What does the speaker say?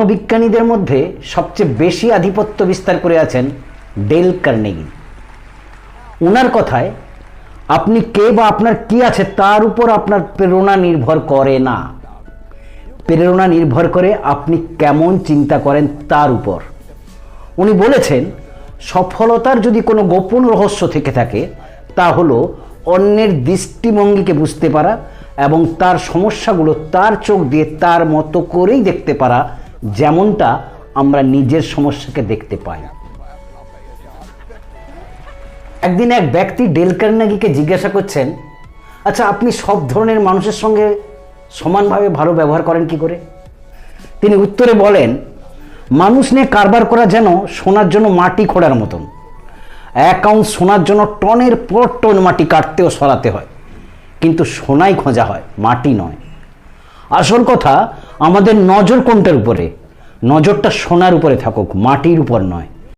মনোবিজ্ঞানীদের মধ্যে সবচেয়ে বেশি আধিপত্য বিস্তার করে আছেন ডেল কার্নেগি। ওনার কথায় আপনি কে বা আপনার কি আছে তার উপর আপনার প্রেরণা নির্ভর করে না, প্রেরণা নির্ভর করে আপনি কেমন চিন্তা করেন তার উপর। উনি বলেছেন, সফলতার যদি কোনো গোপন রহস্য থেকে থাকে তা হলো অন্যের দৃষ্টিভঙ্গিকে বুঝতে পারা এবং তার সমস্যাগুলো তার চোখ দিয়ে তার মতো করেই দেখতে পারা, যেমনটা আমরা নিজের সমস্যাকে দেখতে পাই। একদিন এক ব্যক্তি ডেল কার্নেগিকে জিজ্ঞাসা করছেন, আচ্ছা আপনি সব ধরনের মানুষের সঙ্গে সমানভাবে ভালো ব্যবহার করেন কি করে? তিনি উত্তরে বলেন, মানুষ নিয়ে কারবার করা যেন সোনার জন্য মাটি খোঁড়ার মতন। 1 আউন্স সোনার জন্য টনের পর টন মাটি কাটতে ও সরাতে হয়, কিন্তু সোনাই খোঁজা হয়, মাটি নয়। আসল কথা, আমাদের নজর কোনটার উপরে? নজরটা সোনার উপরে থাকুক, মাটির উপর নয়।